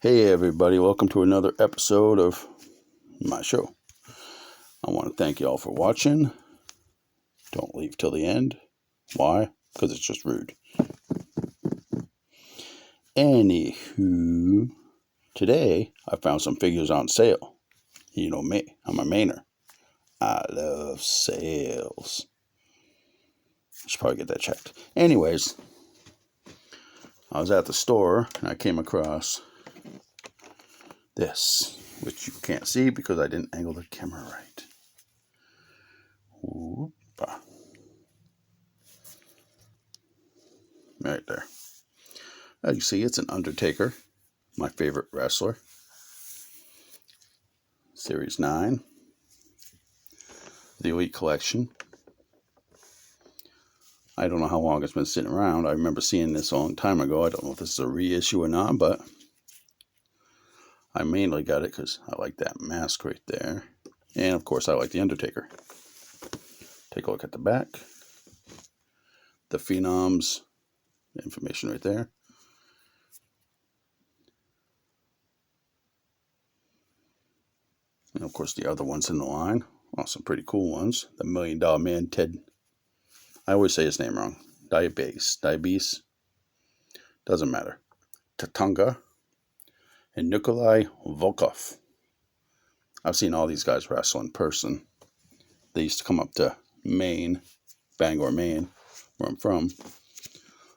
Hey everybody, welcome to another episode of my show. I want to thank you all for watching. Don't leave till the end. Why? Because it's just rude. Anywho, today I found some figures on sale. You know me, I'm a Mainer. I love sales. I should probably get that checked. Anyways, I was at the store and I came across this, which you can't see because I didn't angle the camera right. Whoop-a. Right there. As you see, it's an Undertaker, my favorite wrestler. Series 9. The Elite Collection. I don't know how long it's been sitting around. I remember seeing this a long time ago. I don't know if this is a reissue or not, but I mainly got it because I like that mask right there. And of course, I like the Undertaker. Take a look at the back. The Phenoms information right there. And of course, the other ones in the line. Oh, some pretty cool ones. The $1 Million Man, Ted. I always say his name wrong. Diabetes. Doesn't matter. Tatunga. And Nikolai Volkov. I've seen all these guys wrestle in person. They used to come up to Maine, Bangor, Maine, where I'm from,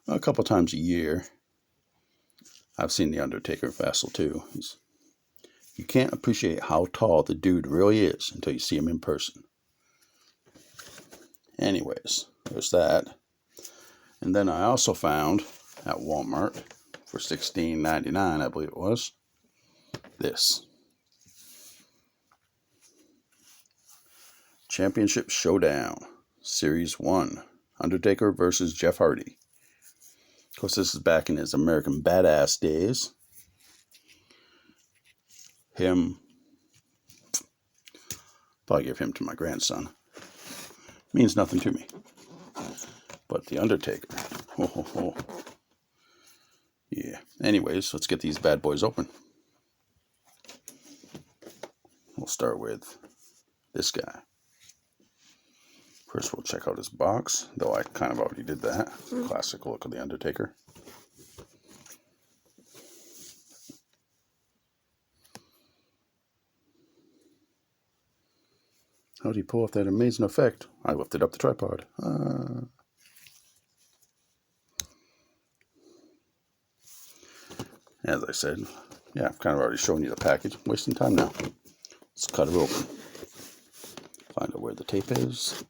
a couple times a year. I've seen the Undertaker wrestle too. You can't appreciate how tall the dude really is until you see him in person. Anyways, there's that. And then I also found at Walmart for $16.99, I believe it was, this. Championship Showdown, Series 1, Undertaker versus Jeff Hardy. Of course, this is back in his American Badass days. Probably give him to my grandson. Means nothing to me. But the Undertaker. Oh. Yeah. Anyways, let's get these bad boys open. We'll start with this guy. First, we'll check out his box, though I kind of already did that. Classic look of the Undertaker. How did he pull off that amazing effect? I lifted up the tripod. As I said, yeah, I've kind of already shown you the package. I'm wasting time now. Let's cut it open. Find out where the tape is.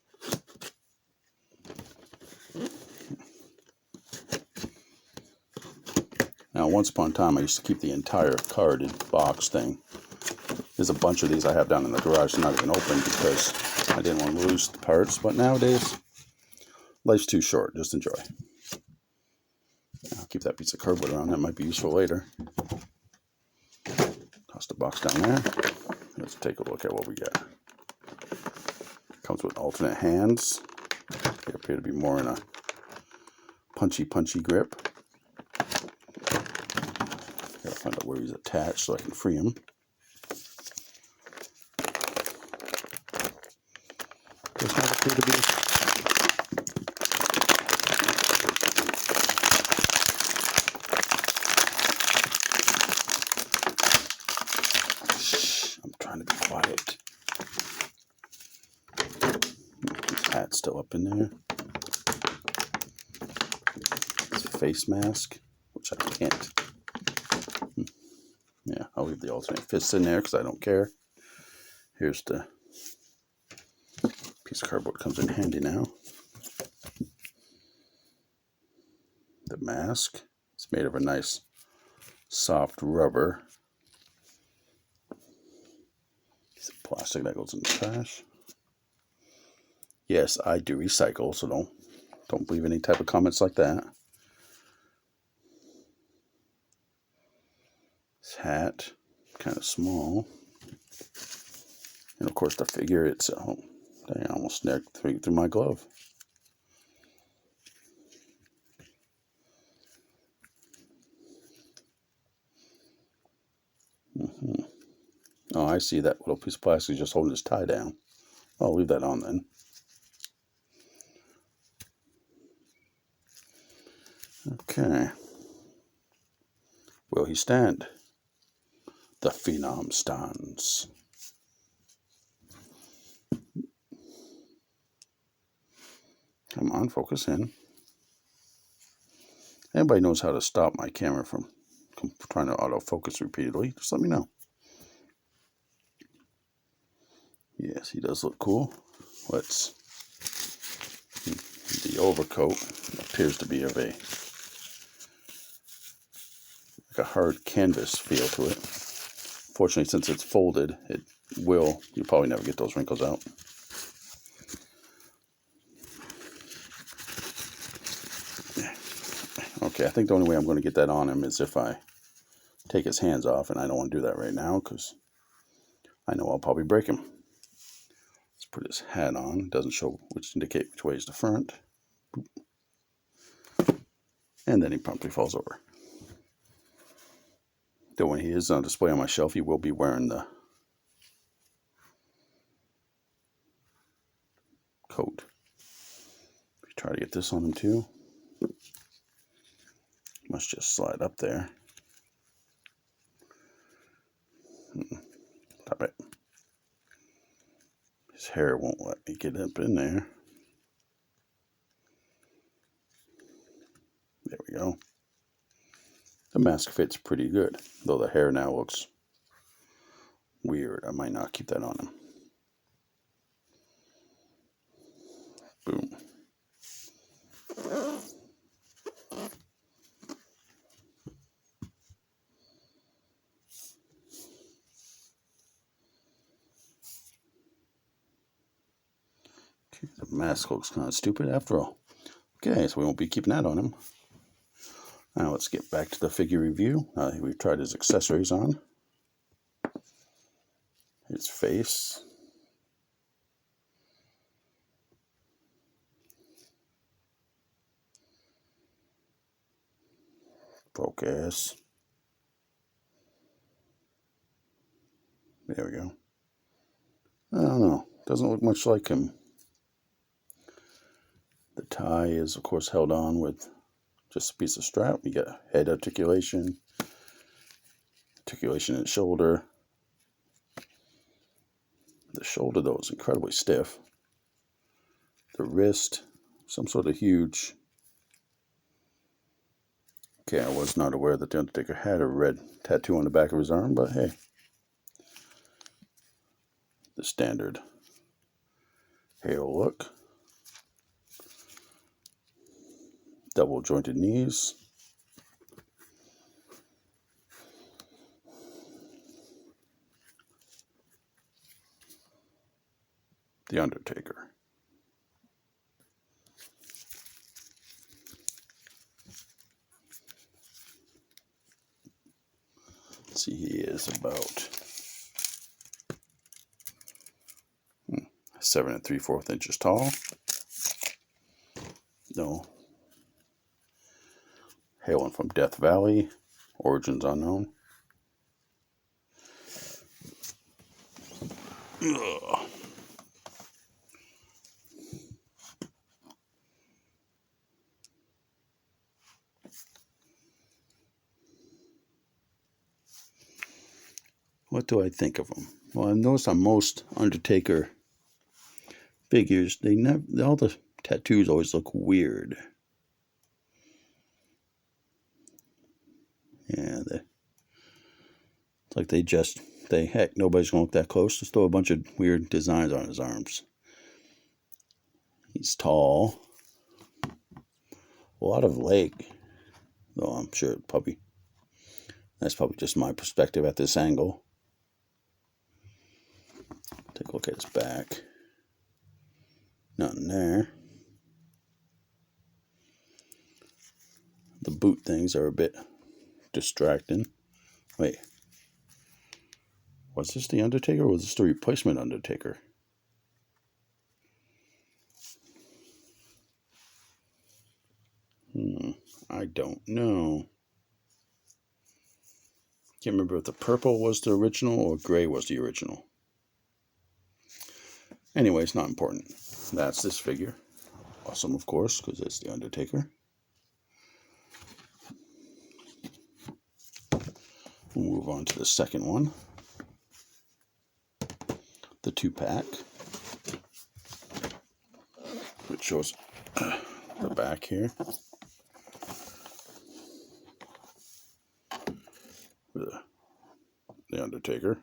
Now, once upon a time, I used to keep the entire carded box thing. There's a bunch of these I have down in the garage not even open because I didn't want to lose the parts. But nowadays, life's too short. Just enjoy. I'll keep that piece of cardboard around. That might be useful later. Toss the box down there. Let's take a look at what we got. Comes with alternate hands. They appear to be more in a punchy grip. Gotta find out where he's attached so I can free him. Does not appear to be. Shh, I'm trying to be quiet. His hat's still up in there. His face mask, which I can't. Yeah, I'll leave the alternate fists in there because I don't care. Here's the piece of cardboard, comes in handy now. The mask. It's made of a nice soft rubber. Piece of plastic that goes in the trash. Yes, I do recycle, so don't believe any type of comments like that. This hat, kind of small. And of course the figure itself. Dang, I almost snuck through my glove. Oh, I see that little piece of plastic just holding his tie down. I'll leave that on then. Okay. Will he stand? The Phenom stands. Come on, focus in. Anybody knows how to stop my camera from trying to autofocus repeatedly? Just let me know. Yes, he does look cool. Let's. The overcoat appears to be of a hard canvas feel to it. Fortunately, since it's folded, you'll probably never get those wrinkles out. Okay, I think the only way I'm going to get that on him is if I take his hands off, and I don't want to do that right now because I know I'll probably break him. Let's put his hat on. It doesn't show indicate which way is the front. And then he promptly falls over. Though when he is on display on my shelf, he will be wearing the coat. Try to get this on him too. Must just slide up there. Stop it. His hair won't let me get up in there. There we go. The mask fits pretty good, though the hair now looks weird. I might not keep that on him. Boom. Okay, the mask looks kind of stupid after all. Okay, so we won't be keeping that on him. Now let's get back to the figure review. We've tried his accessories on. His face. Focus. There we go. I don't know. Doesn't look much like him. The tie is, of course, held on with just a piece of strap. You get head articulation, articulation in the shoulder. The shoulder, though, is incredibly stiff. The wrist, some sort of huge. Okay, I was not aware that the Undertaker had a red tattoo on the back of his arm, but hey. The standard Halo look. Double jointed knees. The Undertaker. Let's see, he is about 7 3/4 inches tall. No. Hailing from Death Valley. Origins unknown. Ugh. What do I think of him? Well, I've noticed on most Undertaker figures, all the tattoos always look weird. Yeah, it's like heck, nobody's gonna look that close. Just throw a bunch of weird designs on his arms. He's tall. A lot of leg, though I'm sure that's probably just my perspective at this angle. Take a look at his back. Nothing there. The boot things are a bit distracting. Wait. Was this the Undertaker or was this the replacement Undertaker? I don't know. Can't remember if the purple was the original or gray was the original. Anyway, it's not important. That's this figure. Awesome, of course, because it's the Undertaker. We'll move on to the second one. The 2-pack. Which shows the back here. The Undertaker.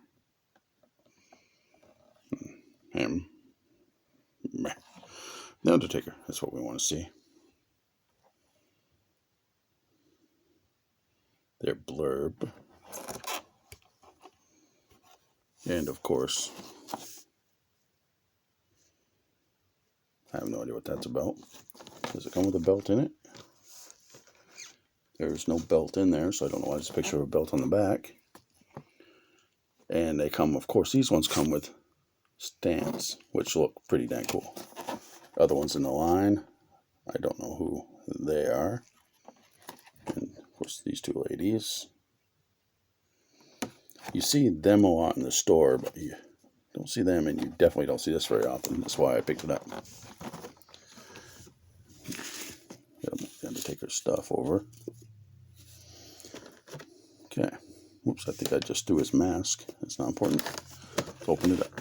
Him. The Undertaker. That's what we want to see. Their blurb. And of course, I have no idea what that's about. Does it come with a belt in it? There's no belt in there, so I don't know why there's a picture of a belt on the back. And they come, of course, these ones come with stands, which look pretty dang cool. Other ones in the line, I don't know who they are. And of course, these two ladies. You see them a lot in the store, but you don't see them, and you definitely don't see this very often. That's why I picked it up. Got the Undertaker stuff over. Okay. Whoops, I think I just threw his mask. That's not important. Let's open it up.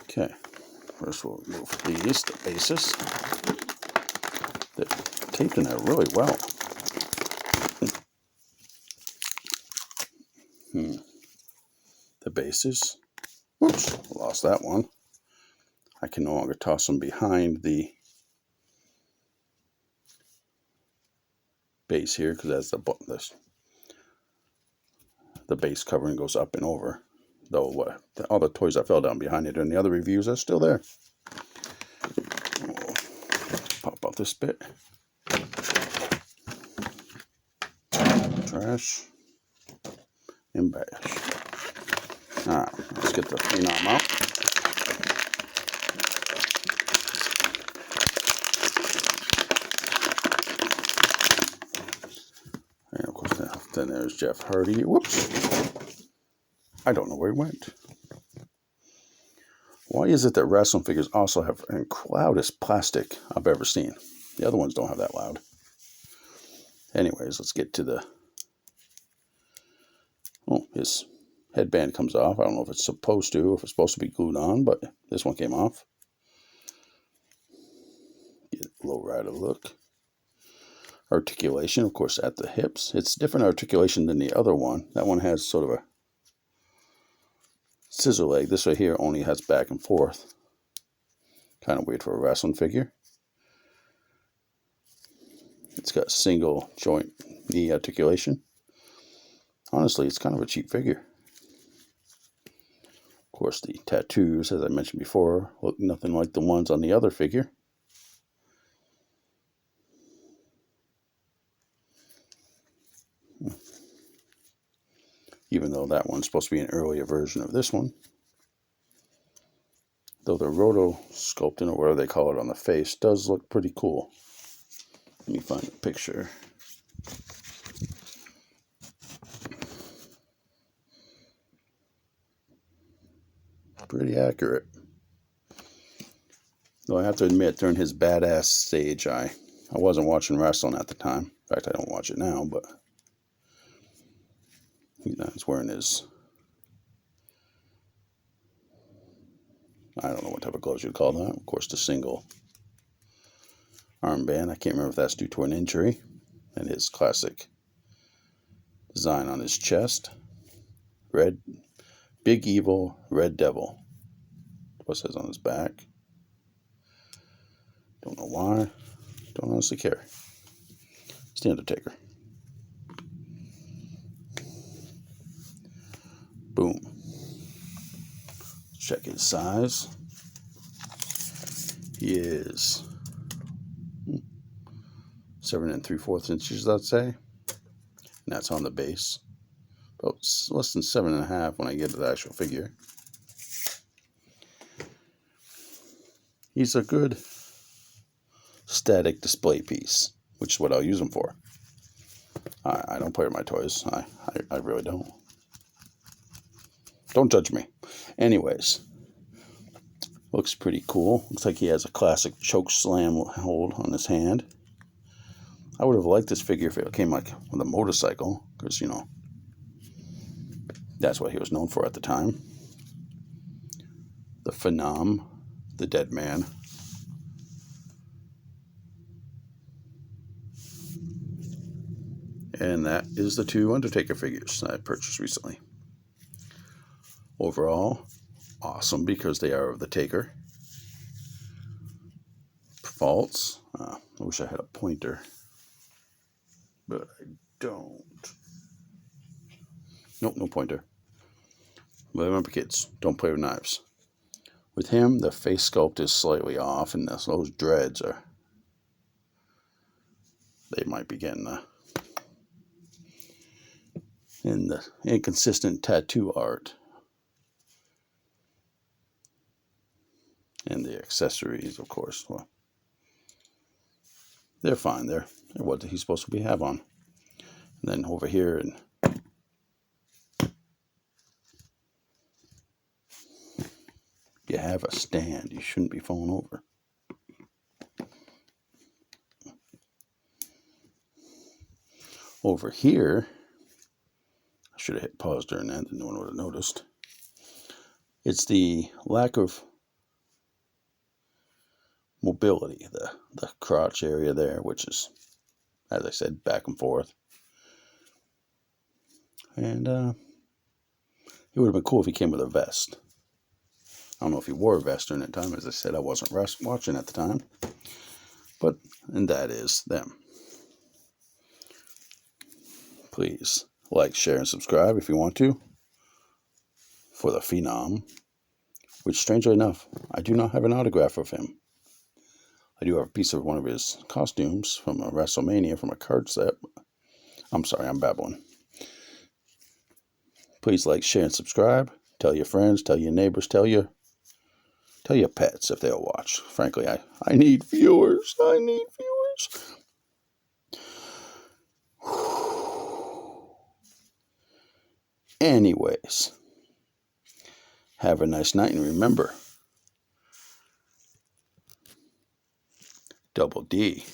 Okay. First we'll remove these, the bases. They're taped in there really well. The bases. Whoops, lost that one. I can no longer toss them behind the base here because that's the base covering goes up and over. Though all the toys that fell down behind it and the other reviews are still there. We'll pop out this bit. Trash and bash. Alright, let's get the phenom out. And of course, then there's Jeff Hardy. Whoops. I don't know where he went. Why is it that wrestling figures also have the loudest plastic I've ever seen? The other ones don't have that loud. Anyways, let's get to the... Oh, his headband comes off. I don't know if it's supposed to be glued on, but this one came off. Get a low rider look. Articulation, of course, at the hips. It's different articulation than the other one. That one has sort of a scissor leg. This right here only has back and forth. Kind of weird for a wrestling figure. It's got single joint knee articulation. Honestly, it's kind of a cheap figure. Of course, the tattoos, as I mentioned before, look nothing like the ones on the other figure. Even though that one's supposed to be an earlier version of this one. Though the rotosculpting, or whatever they call it on the face, does look pretty cool. Let me find a picture. Pretty accurate. Though I have to admit, during his badass stage, I wasn't watching wrestling at the time. In fact, I don't watch it now, but he's wearing his... I don't know what type of gloves you'd call that. Of course, the single armband. I can't remember if that's due to an injury. And his classic design on his chest. Red, Big Evil, Red Devil. What it says on his back. Don't know why. Don't honestly care. It's the Undertaker. Boom. Check his size. He is 7 3/4 inches, I'd say. And that's on the base. About less than 7.5 when I get to the actual figure. He's a good static display piece, which is what I'll use them for. I don't play with my toys. I really don't. Don't judge me. Anyways, looks pretty cool. Looks like he has a classic choke slam hold on his hand. I would have liked this figure if it came like with a motorcycle, because, you know, that's what he was known for at the time. The Phenom, the Dead Man. And that is the two Undertaker figures I purchased recently. Overall, awesome because they are of the Taker. Faults, I wish I had a pointer, but I don't. Nope, no pointer. But remember, kids, don't play with knives. With him, the face sculpt is slightly off, and those dreads are, they might be getting in the inconsistent tattoo art. And the accessories, of course, well, they're fine. They're what he's supposed to have on. And then over here, and you have a stand. You shouldn't be falling over. Over here, I should have hit pause during that, no one would have noticed. It's the lack of mobility, the crotch area there, which is, as I said, back and forth. And it would have been cool if he came with a vest. I don't know if he wore a vest during that time. As I said, I wasn't watching at the time. And that is them. Please like, share, and subscribe if you want to for the Phenom, which, strangely enough, I do not have an autograph of him. I do have a piece of one of his costumes from a WrestleMania from a card set. I'm sorry, I'm babbling. Please like, share, and subscribe. Tell your friends, tell your neighbors, tell your pets if they'll watch. Frankly, I need viewers. I need viewers. Anyways, have a nice night, and remember, Double D.